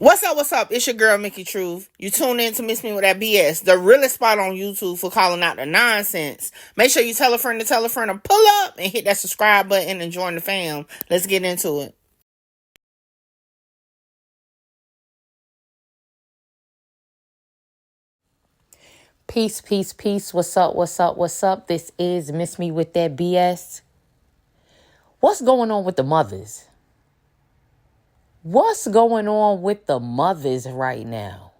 What's up? It's your girl, Mickey Truth. You tune in to Miss Me with that BS, the realest spot on YouTube for calling out the nonsense. Make sure you tell a friend to pull up and hit that subscribe button and join the fam. Let's get into it. Peace. What's up? This is Miss Me with that BS. What's going on with the mothers? What's going on with the mothers right now?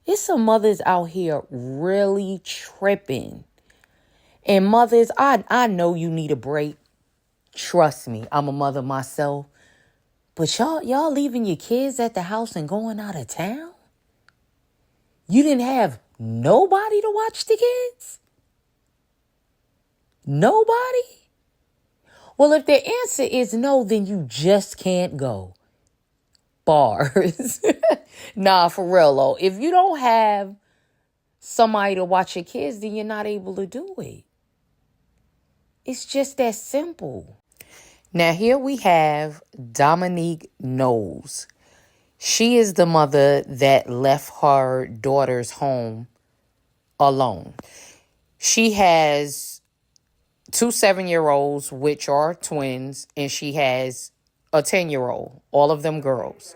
It's some mothers out here really tripping. And mothers, I know you need a break. Trust me, I'm a mother myself. But y'all leaving your kids at the house and going out of town? You didn't have nobody to watch the kids? Nobody? Well, if the answer is no, then you just can't go. Bars. Nah, for real though. If you don't have somebody to watch your kids, then you're not able to do it. It's just that simple. Now here we have Dominique Knowles. She is the mother that left her daughter's home alone. She has 2 7-year-olds, which are twins, and she has a 10-year-old, all of them girls.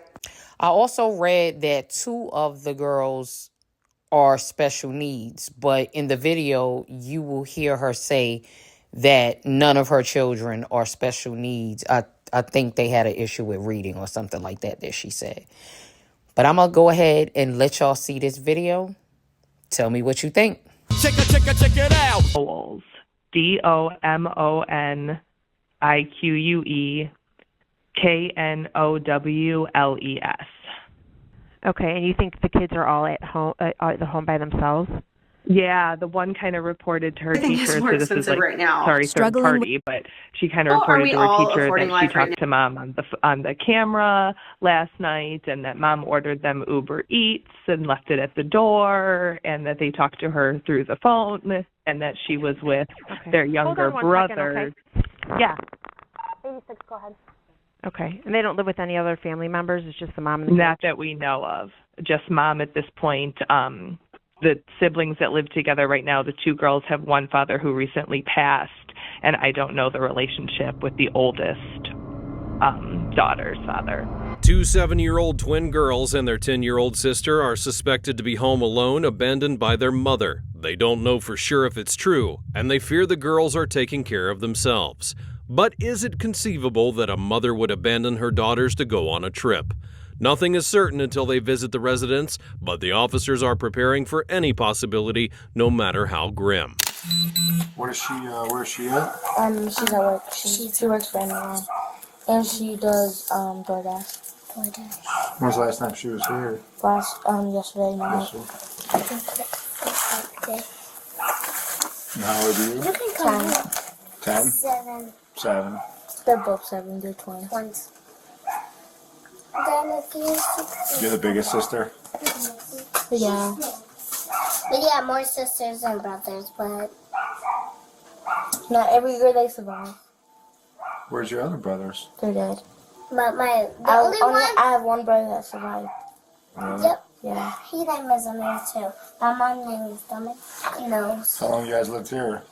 I also read that 2 of the girls are special needs, but in the video, you will hear her say that none of her children are special needs. I think they had an issue with reading or something like that she said. But I'm going to go ahead and let y'all see this video. Tell me what you think. Check it out. DOMONIQUEKNOWLES. Okay, and you think the kids are all at the home by themselves? Yeah, the one kind of reported to her teacher. So this is like, right now. sorry, third party, but she kind of reported to her teacher that she talked to mom on the camera last night, and that mom ordered them Uber Eats and left it at the door, and that they talked to her through the phone, and that she was with their younger brother. Second, okay? Yeah. 86, go ahead. Okay, and they don't live with any other family members? It's just the mom and the Not that we know of. Just mom at this point. The siblings that live together right now, the 2 girls have one father who recently passed, and I don't know the relationship with the oldest daughter's father. 2 7-year-old twin girls and their 10-year-old sister are suspected to be home alone, abandoned by their mother. They don't know for sure if it's true, and they fear the girls are taking care of themselves. But is it conceivable that a mother would abandon her daughters to go on a trip? Nothing is certain until they visit the residence, but the officers are preparing for any possibility, no matter how grim. Where is she at? She's at work. She works for Parental, and she does DoorDash. When's the last time she was here? Yesterday night. And how old are you? You can come. 10? 7. They're both 7. They're twins. You're the biggest sister? Yeah. But yeah, more sisters and brothers, but Not every year they survive. Where's your other brothers? They're dead. but I have one brother that survived. Really? Yep. Yeah. He name is Amir too. My mom name is Dominic. How long you guys lived here?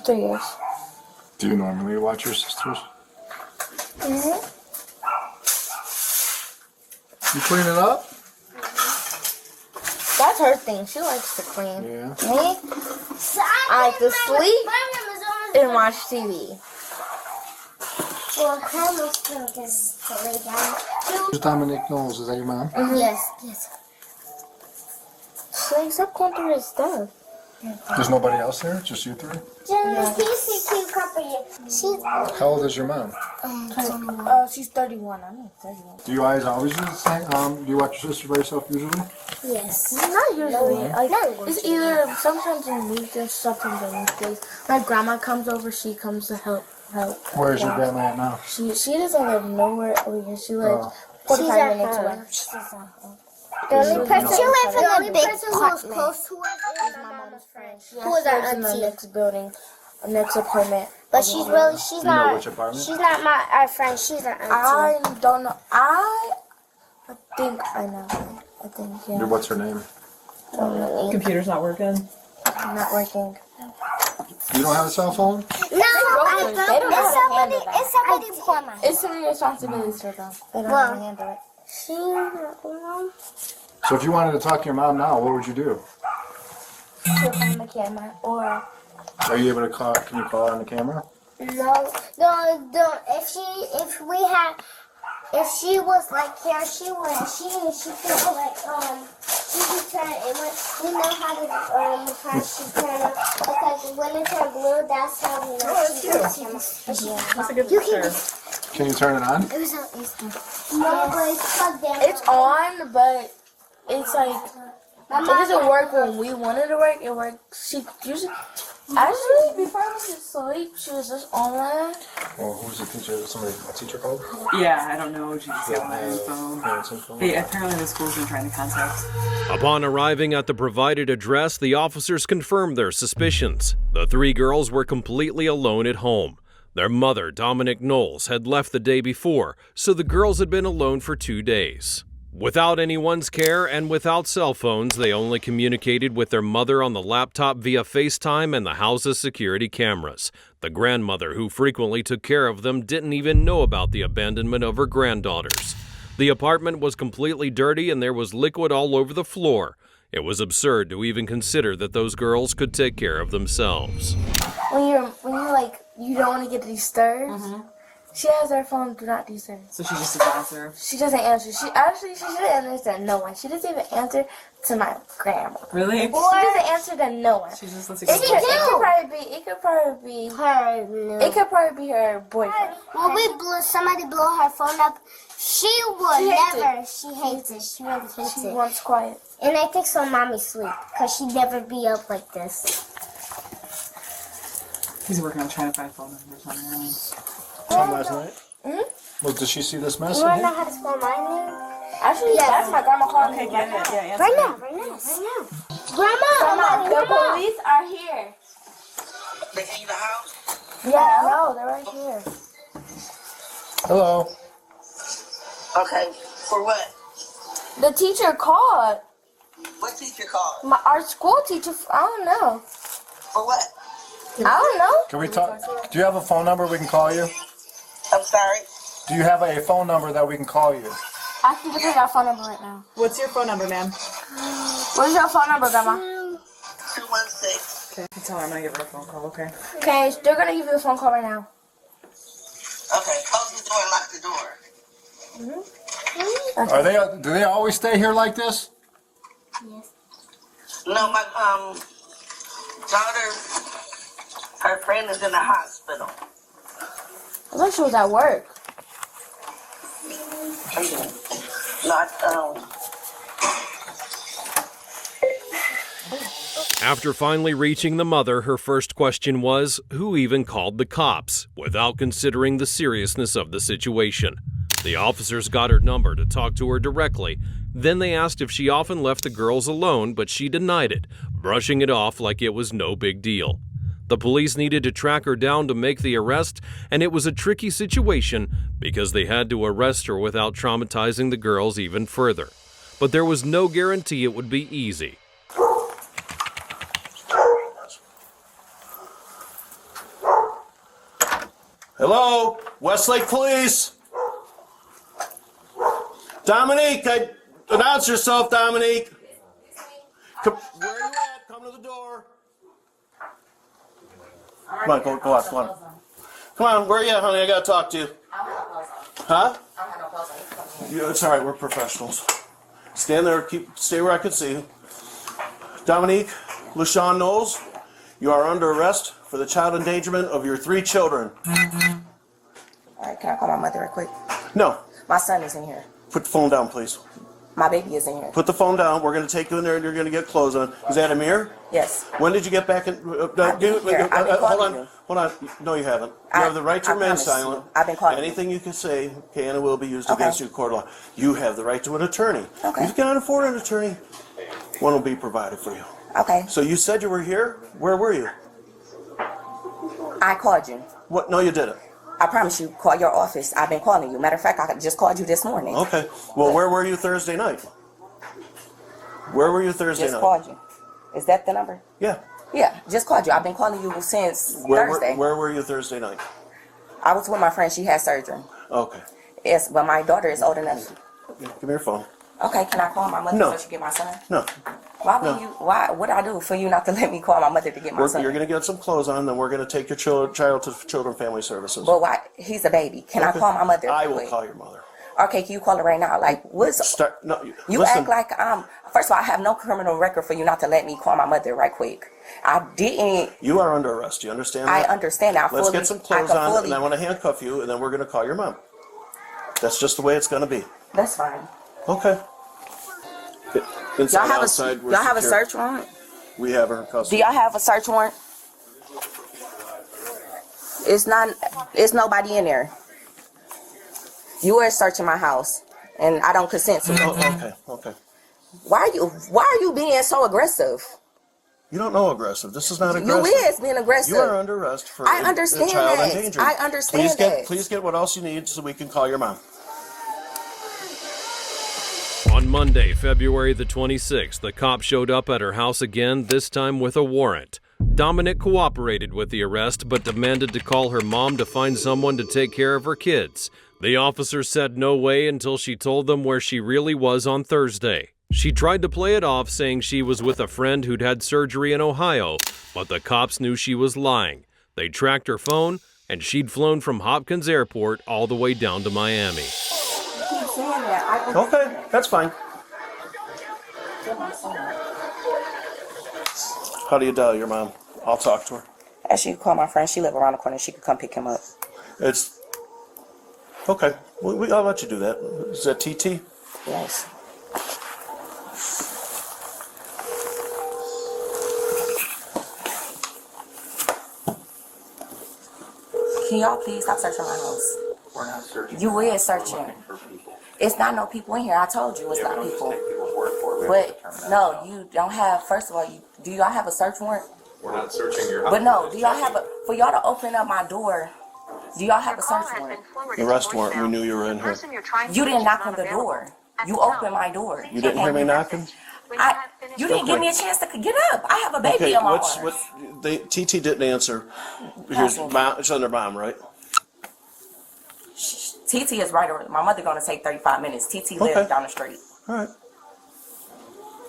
3 years. Do you normally watch your sisters? Mm-hmm. You clean it up? That's her thing. She likes to clean. Yeah. Me? I like to sleep and watch TV. Well, her most thing is to lay down. Who's Dominique Knowles? Is that your mom? Mm-hmm. Yes. She likes up going through his stuff. There's nobody else there? Just you 3? How old is your mom? She's 31. I'm 31. Do you guys always do the same? Do you watch your sister by yourself usually? Yes. Not usually. It's either sometimes in weekdays, sometimes on weekdays. My grandma comes over. She comes to help. Where's your grandma at now? She doesn't live nowhere over here. She lives 45 minutes away. The only person She lives in a big apartment. Close to us is my mom's friend. She lives in the next building, next apartment. But she's Do you know not. which apartment? She's not our friend. She's our auntie. I don't know. I think I know. I think, yeah. What's her name? Computer's not working. Not working. You don't have a cell phone? No, I don't. They don't know how to handle that. It's somebody's camera. It's some responsibilities for them. They don't know how to handle it. So if you wanted to talk to your mom now, what would you do? She'll find the camera, or Are you able to call? Can you call her on the camera? No. If she was like here, she could like she could turn it. We know how she turn it because when it turned blue, that's how we know That's a good picture. Can you turn it on? It was no, but it's plugged in. it's on, but it's like it doesn't work when we want it to work. It works. She usually actually before I was asleep, she was just online. Well, who's the teacher? A teacher called? Yeah, I don't know. She just got on her phone. Parents info? Hey, apparently the school's been trying to contact. Upon arriving at the provided address, the officers confirmed their suspicions. The 3 girls were completely alone at home. Their mother, Dominic Knowles, had left the day before, so the girls had been alone for 2 days. Without anyone's care and without cell phones, they only communicated with their mother on the laptop via FaceTime and the house's security cameras. The grandmother, who frequently took care of them, didn't even know about the abandonment of her granddaughters. The apartment was completely dirty and there was liquid all over the floor. It was absurd to even consider that those girls could take care of themselves. When you're like you don't want to get disturbed. She has her phone do not disturb. So she just doesn't answer. She doesn't answer. She should answer to no one. She doesn't even answer to my grandma. Really? She doesn't answer to no one. She just lets It could probably be her boyfriend. When somebody blow her phone up, she hates it. She really hates She it. wants quiet. And I think so mommy sleep, because she'd never be up like this. He's working on trying to find phone numbers on her own. Last night? Well, did she see this message? You want to know how to spell my name? Actually, that's my grandma calling me. Get it. Yeah, Right now. Grandma, The police are here. They in the house? Yeah, no, they're right here. Hello. Okay. For what? The teacher called. What teacher called? Our school teacher. I don't know. For what? I don't know. Can we talk? Do you have a phone number we can call you? I'm sorry? Do you have a phone number that we can call you? I can give you our phone number right now. What's your phone number, ma'am? What's your phone number, Grandma? 216. Okay. Tell her I'm gonna give her a phone call. Okay. Okay, they're gonna give you a phone call right now. Okay. Close the door and lock the door. Are they? Do they always stay here like this? Yes. No, my daughter, her friend is in the hospital. I thought she was at work. Not, After finally reaching the mother, her first question was, who even called the cops, without considering the seriousness of the situation. The officers got her number to talk to her directly. Then they asked if she often left the girls alone, but she denied it, brushing it off like it was no big deal. The police needed to track her down to make the arrest, and it was a tricky situation because they had to arrest her without traumatizing the girls even further. But there was no guarantee it would be easy. Hello, Westlake Police. Dominique, announce yourself, Dominique. Where are you at? Come to the door. Come on, go out, come on. Come on, where are you at, honey? I gotta talk to you. Huh? Yeah, it's all right, we're professionals. Stand there, stay where I can see you. Dominique LaShawn Knowles, you are under arrest for the child endangerment of your 3 children. All right, can I call my mother real quick? No. My son is in here. Put the phone down, please. My baby is in here. Put the phone down. We're going to take you in there and you're going to get clothes on. Is that Amir? Yes. When did you get back in? Hold on. No, you haven't. You have the right to remain silent. I've been calling Anything you can say can and will be used against you in court of law. You have the right to an attorney. Okay. If you cannot afford an attorney, one will be provided for you. Okay. So you said you were here? Where were you? I called you. What? No, you didn't. I promise you, call your office. I've been calling you. Matter of fact, I just called you this morning. Okay. Well, where were you Thursday night? Where were you Thursday night? Just called you. Is that the number? Yeah. Yeah, just called you. I've been calling you since Thursday. Where were you Thursday night? I was with my friend. She had surgery. Okay. Yes, but my daughter is old enough. Yeah, give me your phone. Okay, can I call my mother No. so she get my son? No. Why would you? Why? What I do for you not to let me call my mother to get my son? You're going to get some clothes on, then we're going to take your child to Children Family Services. But why? He's a baby. Can I call my mother? I will call your mother. Okay, can you call her right now? Like, what's... You listen. act like first of all, I have no criminal record for you not to let me call my mother right quick. I didn't... You are under arrest. You understand that? I understand that. Let's get some clothes on, and I want to handcuff you, and then we're going to call your mom. That's just the way it's going to be. That's fine. Okay. Inside, outside, y'all have a search warrant? We have her in custody. Do y'all have a search warrant? It's nobody in there. You are searching my house, and I don't consent to it. Okay. Why are you being so aggressive? You don't know aggressive. This is not aggressive. You is being aggressive. You are under arrest for I understand child that. endangerment. I understand that. Please get what else you need so we can call your mom. On Monday, February the 26th, the cop showed up at her house again, this time with a warrant. Dominic cooperated with the arrest, but demanded to call her mom to find someone to take care of her kids. The officer said no way until she told them where she really was on Thursday. She tried to play it off, saying she was with a friend who'd had surgery in Ohio, but the cops knew she was lying. They tracked her phone, and she'd flown from Hopkins Airport all the way down to Miami. Okay, that's fine. How do you dial your mom? I'll talk to her. She could call my friend. She live around the corner. She could come pick him up. It's okay. I'll let you do that. Is that TT? Yes. Can y'all please stop searching my house? We're not searching. You is searching. It's not no people in here. I told you it's not people. But no, you don't have. First of all, do y'all have a search warrant? We're not searching your house. But no, do y'all have for y'all to open up my door? Do y'all have a search warrant? The arrest warrant. We knew you were in here. You didn't knock on the door. You opened my door. You didn't hear me knocking? You didn't give me a chance to get up. I have a baby in my arms. TT didn't answer. Here's mom. It's under mom, right? TT is right around. My mother gonna take 35 minutes. TT lives down the street. All right.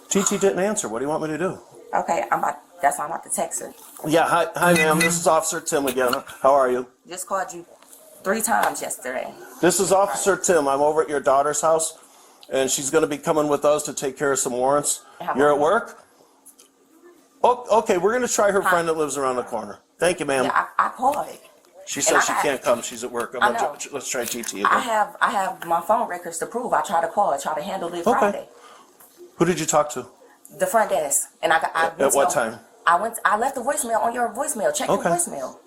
TT didn't answer. What do you want me to do? Okay, that's why I'm about to text her. Yeah, hi ma'am. This is Officer Tim again. How are you? Just called you 3 times yesterday. This is Officer Tim. I'm over at your daughter's house, and she's going to be coming with us to take care of some warrants. You're at work? Oh, okay, we're going to try her friend that lives around the corner. Thank you, ma'am. Yeah, I called it. She says she can't come. She's at work. Let's try TT again. I have my phone records to prove. I tried to call. I tried to handle it Friday. Who did you talk to? The front desk. And I at what time? I left a voicemail on your voicemail. Check your voicemail.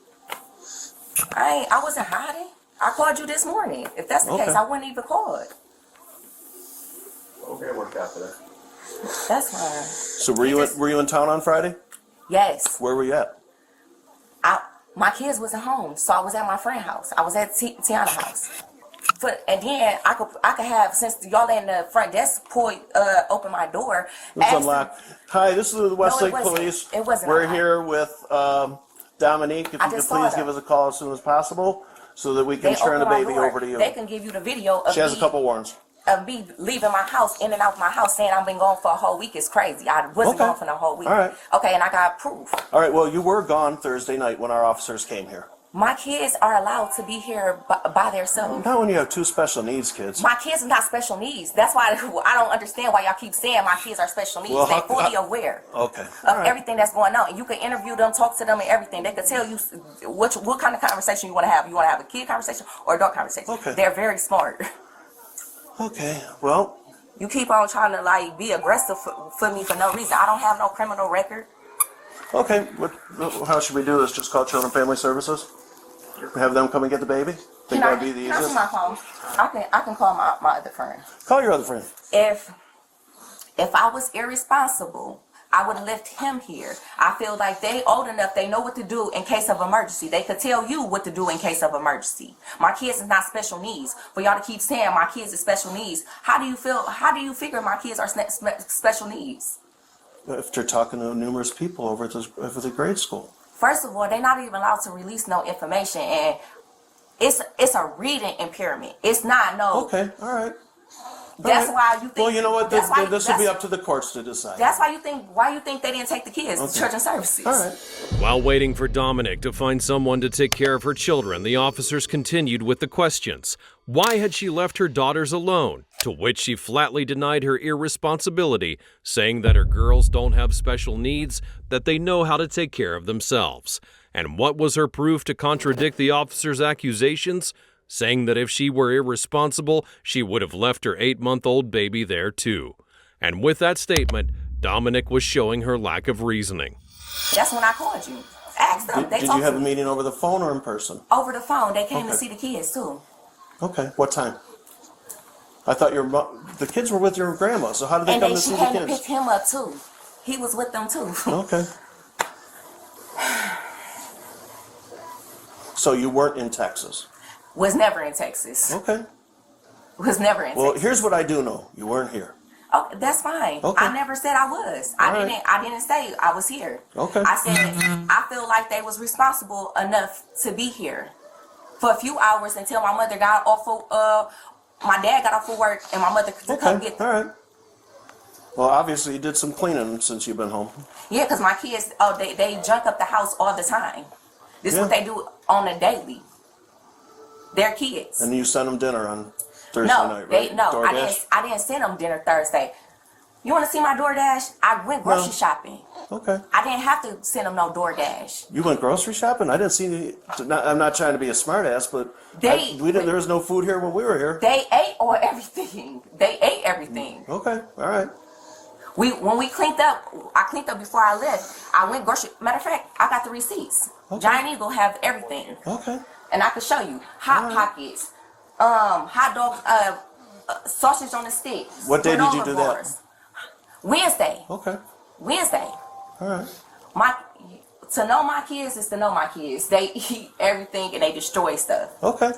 I wasn't hiding. I called you this morning. If that's the case, I wouldn't even call it. Okay, worked out for that. That's fine. So were you in town on Friday? Yes. Where were you at? My kids wasn't home, so I was at my friend's house. I was at Tiana's house. And then I could have, since y'all in the front desk open my door. It's unlocked. Hi, this is the Westlake Police. It wasn't. We're here with Dominique. If you could please give us a call as soon as possible, so that we can turn the baby over to you. They can give you the video of she has a couple warrants. Of me leaving my house, in and out my house, saying I've been gone for a whole week. It's crazy. I wasn't gone for the whole week. All right. Okay, and I got proof. All right, well, you were gone Thursday night when our officers came here. My kids are allowed to be here by themselves. Not when you have 2 special needs kids. My kids are not special needs. That's why I don't understand why y'all keep saying my kids are special needs. Well, they're fully aware of everything that's going on. And you can interview them, talk to them and everything. They can tell you what kind of conversation you want to have. You want to have a kid conversation or an adult conversation. Okay. They're very smart. Okay, well. You keep on trying to be aggressive for me for no reason. I don't have no criminal record. Okay, how should we do this? Just call Children Family Services? Have them come and get the baby? Think that would be the easiest? Can I call my phone? I can call my other friend. Call your other friend. If I was irresponsible, I would have left him here. I feel like they old enough, they know what to do in case of emergency. They could tell you what to do in case of emergency. My kids is not special needs. For y'all to keep saying my kids is special needs, how do you figure my kids are special needs? If they're talking to numerous people over at the grade school. First of all, they're not even allowed to release no information, and it's a reading impairment. It's not no. Okay, all right. That's why you think. Well, you know what? This will be up to the courts to decide. That's why you think. Why you think they didn't take the kids to church and services? All right. While waiting for Dominic to find someone to take care of her children, the officers continued with the questions. Why had she left her daughters alone? To which she flatly denied her irresponsibility, saying that her girls don't have special needs, that they know how to take care of themselves. And what was her proof to contradict the officers' accusations? Saying that if she were irresponsible, she would have left her 8-month-old baby there too. And with that statement, Dominic was showing her lack of reasoning. That's when I called you. Ask them. Did you have a meeting over the phone or in person? Over the phone. They came to see the kids too. Okay. What time? I thought the kids were with your grandma, so how did they come to see the kids? And she came to pick him up too. He was with them too. Okay. So you weren't in Texas? Was never in Texas. Okay. Was never in Texas. Well, here's what I do know. You weren't here. Oh, that's fine. Okay. I never said I was. I didn't say I was here. Okay. I said I feel like they was responsible enough to be here for a few hours until my mother got off of my dad got off of work and my mother could come get them. All right. Well, obviously you did some cleaning since you've been home. Yeah, because my kids, they junk up the house all the time. This is what they do on a daily. They're kids. And you sent them dinner on Thursday night, right? I didn't send them dinner Thursday. You want to see my DoorDash? I went grocery shopping. Okay. I didn't have to send them no DoorDash. You went grocery shopping? I didn't see any. I'm not trying to be a smartass, but there was no food here when we were here. They ate everything. They ate everything. Okay. All right. When we cleaned up, I cleaned up before I left. I went grocery. Matter of fact, I got the receipts. Okay. Giant Eagle have everything. Okay. And I could show you Hot Pockets, hot dog, sausage on the stick. What day did you do that? Wednesday. Okay. Wednesday. All right. To know my kids is to know my kids. They eat everything and they destroy stuff. Okay.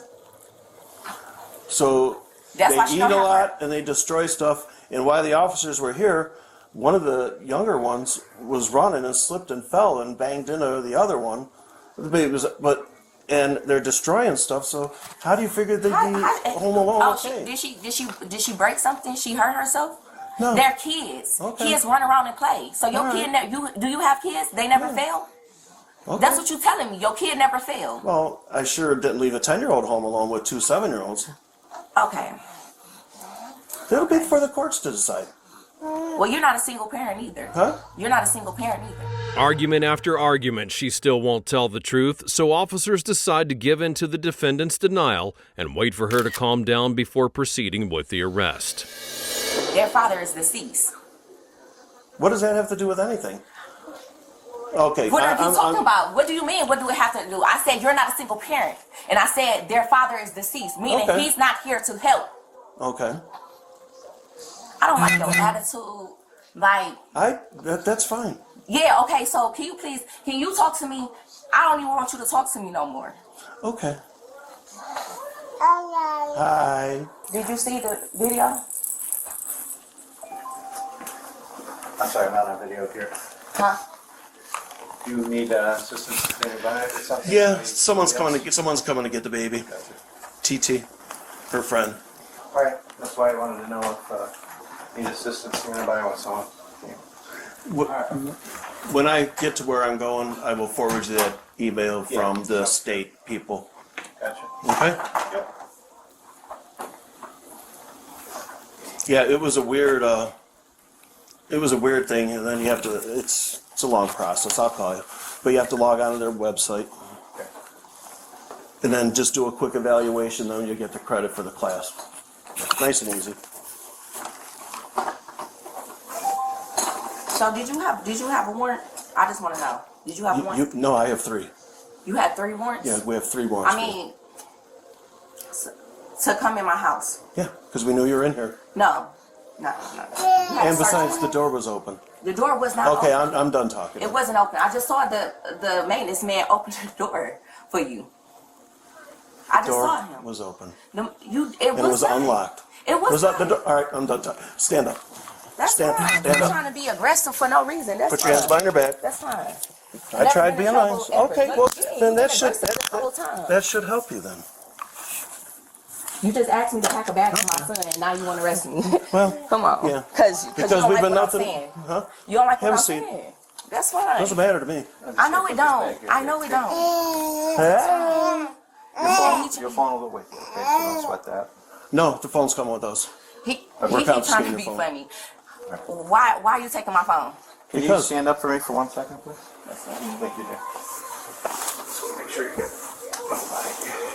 So they eat a lot and they destroy stuff. And while the officers were here, one of the younger ones was running and slipped and fell and banged into the other one. The baby and they're destroying stuff. So how do you figure they'd be home alone? Oh, did she break something? She hurt herself? No. They're kids. Okay. Kids run around and play. So your kid, do you have kids? They never fail? Okay. That's what you're telling me. Your kid never failed. Well, I sure didn't leave a 10-year-old home alone with 2 7-year-olds. Okay. It'll be for the courts to decide. Well, you're not a single parent either. Huh? You're not a single parent either. Argument after argument, she still won't tell the truth, so officers decide to give in to the defendant's denial and wait for her to calm down before proceeding with the arrest. Their father is deceased. What does that have to do with anything? Okay. What are you talking about? What do you mean? What do it have to do? I said you're not a single parent. And I said their father is deceased, meaning he's not here to help. Okay. I don't like your attitude. Like that's fine. Yeah, okay, so can you talk to me? I don't even want you to talk to me no more. Okay. Hi. Did you see the video? I'm sorry, I'm not on video here. Huh? Do you need assistance standing by or something? Yeah, someone's coming to get the baby. Gotcha. TT, her friend. All right, that's why I wanted to know if need assistance standing by with someone. When I get to where I'm going, I will forward you that email from the state people. Gotcha. Okay? Yep. Yeah, it was a weird thing, and then you have to, it's a long process, I'll call you. But you have to log on to their website. Okay. And then just do a quick evaluation, then you get the credit for the class. Nice and easy. So did you have a warrant? I just want to know. Did you have a warrant? No, I have 3. You had 3 warrants? Yeah, we have 3 warrants. I mean, to come in my house. Yeah, because we knew you were in here. No. And besides, the door was open. The door was not Okay, open. I'm done talking. It wasn't open. I just saw the maintenance man open the door for you. I just saw him. Was open. It was not. unlocked. It was up the door. All right, I'm done talking. Stand up. That's stand fine. Stand You're up. trying to be aggressive for no reason. That's Put fine. your hands behind your back. That's fine. I tried being nice. Okay, well, then that should help you then. You just asked me to pack a bag for my son, and now you want to arrest me. Well, come on. Yeah. Because you don't we've like been what nothing. I'm saying. Huh? You don't like what Have a I'm seat. saying. That's fine. Doesn't matter to me. I know it don't. I know it don't. Your phone will wait for you, okay? So don't sweat that. No, the phone's coming with us. He We're keep trying confiscating to be your phone. funny. Why are you taking my phone? Can you stand up for me for 1 second, please? Thank you, dear. Make sure you get.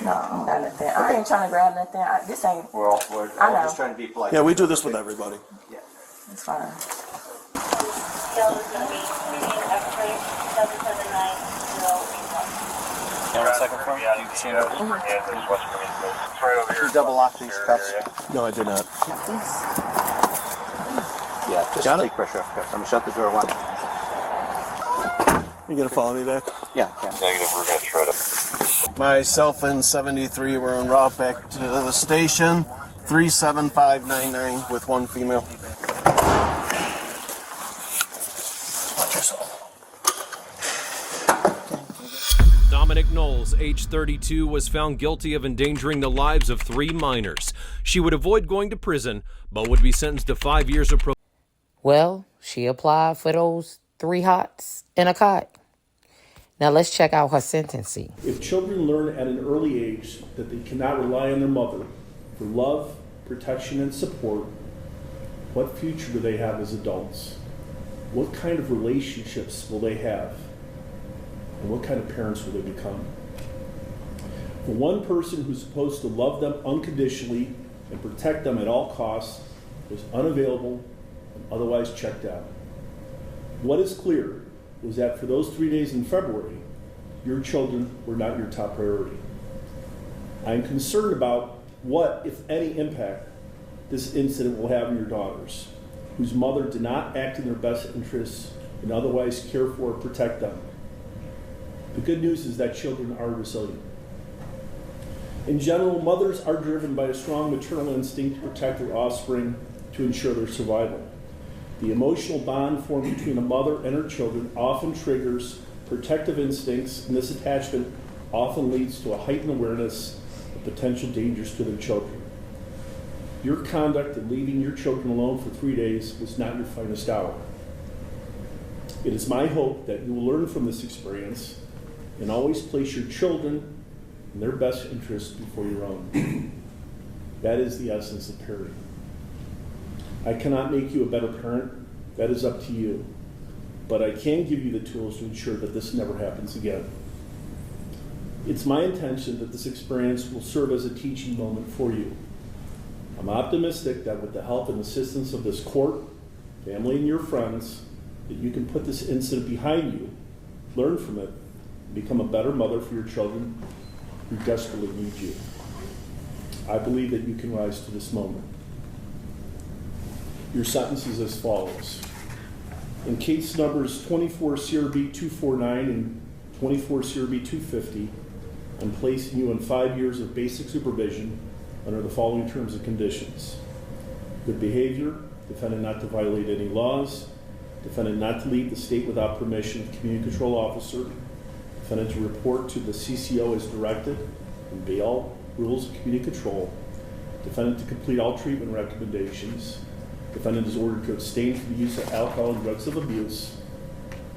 No, I don't got nothing. I ain't trying to grab nothing. This ain't. We're all just trying to be polite. Yeah, we do this with everybody. Yeah. It's fine. One second for me. You stand up. Did you double lock these cuffs? No, I did not. Yeah, just take pressure off cuffs. I'm gonna shut the door one. You gonna follow me back? Yeah. Negative, we're gonna shred it. Myself and 73 were en route back to the station. 37599 with one female. Watch yourself. Dominic Knowles, age 32, was found guilty of endangering the lives of 3 minors. She would avoid going to prison, but would be sentenced to 5 years of probation. Well, she applied for those 3 hots in a cot. Now let's check out her sentencing. If children learn at an early age that they cannot rely on their mother for love, protection, and support, what future do they have as adults? What kind of relationships will they have? And what kind of parents will they become? For one person who's supposed to love them unconditionally and protect them at all costs was unavailable and otherwise checked out. What is clear is that for those 3 days in February, your children were not your top priority. I am concerned about what, if any, impact this incident will have on your daughters, whose mother did not act in their best interests and otherwise care for or protect them. The good news is that children are resilient. In general, mothers are driven by a strong maternal instinct to protect their offspring to ensure their survival. The emotional bond formed between a mother and her children often triggers protective instincts, and this attachment often leads to a heightened awareness of potential dangers to their children. Your conduct in leaving your children alone for 3 days was not your finest hour. It is my hope that you will learn from this experience and always place your children in their best interest before your own. That is the essence of parenting. I cannot make you a better parent. That is up to you. But I can give you the tools to ensure that this never happens again. It's my intention that this experience will serve as a teaching moment for you. I'm optimistic that with the help and assistance of this court, family, and your friends, that you can put this incident behind you, learn from it, and become a better mother for your children who desperately need you. I believe that you can rise to this moment. Your sentence is as follows. In case numbers 24 CRB 249 and 24 CRB 250, I'm placing you on 5 years of basic supervision under the following terms and conditions. Good behavior, defendant not to violate any laws, defendant not to leave the state without permission of the community control officer, defendant to report to the CCO as directed, and obey all rules of community control, defendant to complete all treatment recommendations, defendant is ordered to abstain from the use of alcohol and drugs of abuse,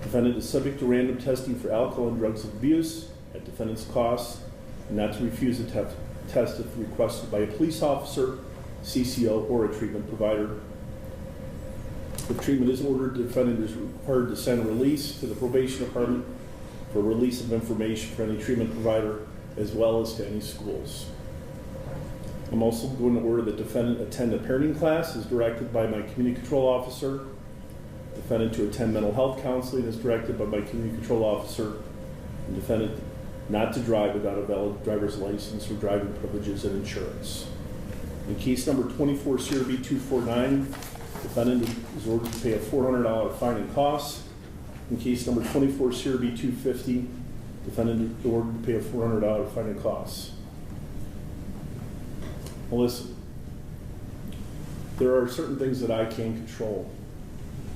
defendant is subject to random testing for alcohol and drugs of abuse at defendant's cost, and not to refuse a test if requested by a police officer, CCO, or a treatment provider. If treatment is ordered, the defendant is required to send a release to the probation department for release of information for any treatment provider as well as to any schools. I'm also going to order the defendant attend a parenting class as directed by my community control officer, defendant to attend mental health counseling as directed by my community control officer, and defendant not to drive without a valid driver's license or driving privileges and insurance. In case number 24 CRB 249, Defendant is ordered to pay a $400 fine and costs. In case number 24 CRB 250, defendant is ordered to pay a $400 fine and costs. Well, listen, there are certain things that I can control,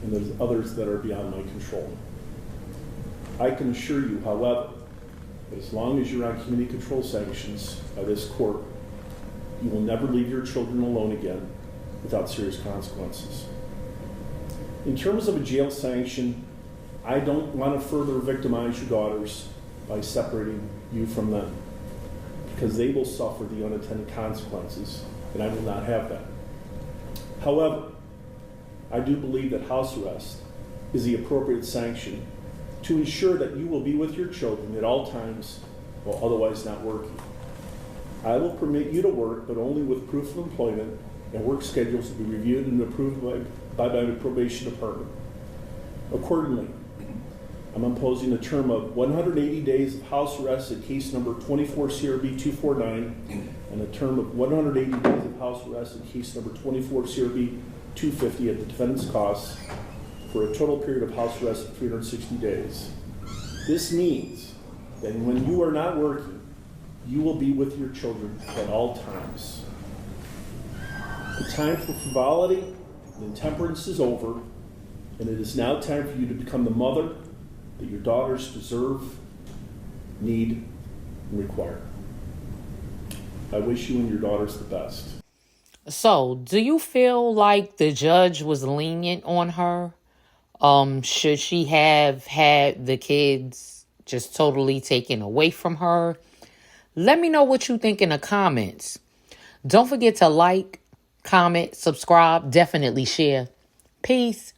and there's others that are beyond my control. I can assure you, however, that as long as you're on community control sanctions by this court, you will never leave your children alone again without serious consequences. In terms of a jail sanction, I don't want to further victimize your daughters by separating you from them, because they will suffer the unintended consequences, and I will not have that. However, I do believe that house arrest is the appropriate sanction to ensure that you will be with your children at all times while otherwise not working. I will permit you to work, but only with proof of employment, and work schedules will be reviewed and approved by the probation department. Accordingly, I'm imposing a term of 180 days of house arrest in case number 24 CRB 249 and a term of 180 days of house arrest in case number 24 CRB 250 at the defendant's cost for a total period of house arrest of 360 days. This means that when you are not working, you will be with your children at all times. The time for frivolity and intemperance is over, and it is now time for you to become the mother that your daughters deserve, need, and require. I wish you and your daughters the best. So, do you feel like the judge was lenient on her? Should she have had the kids just totally taken away from her? Let me know what you think in the comments. Don't forget to like, comment, subscribe, definitely share. Peace.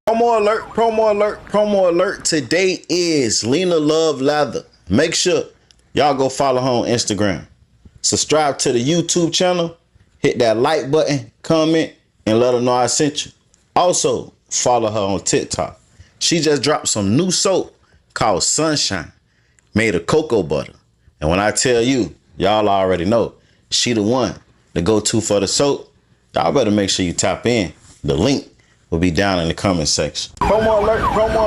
Promo alert, promo alert, promo alert. Today is Lena Love Leather. Make sure y'all go follow her on Instagram. Subscribe to the YouTube channel. Hit that like button, comment, and let her know I sent you. Also, follow her on TikTok. She just dropped some new soap called Sunshine, made of cocoa butter. And when I tell you, y'all already know, she the one to go to for the soap. Y'all better make sure you tap in. The link will be down in the comment section. Promo alert, promo alert.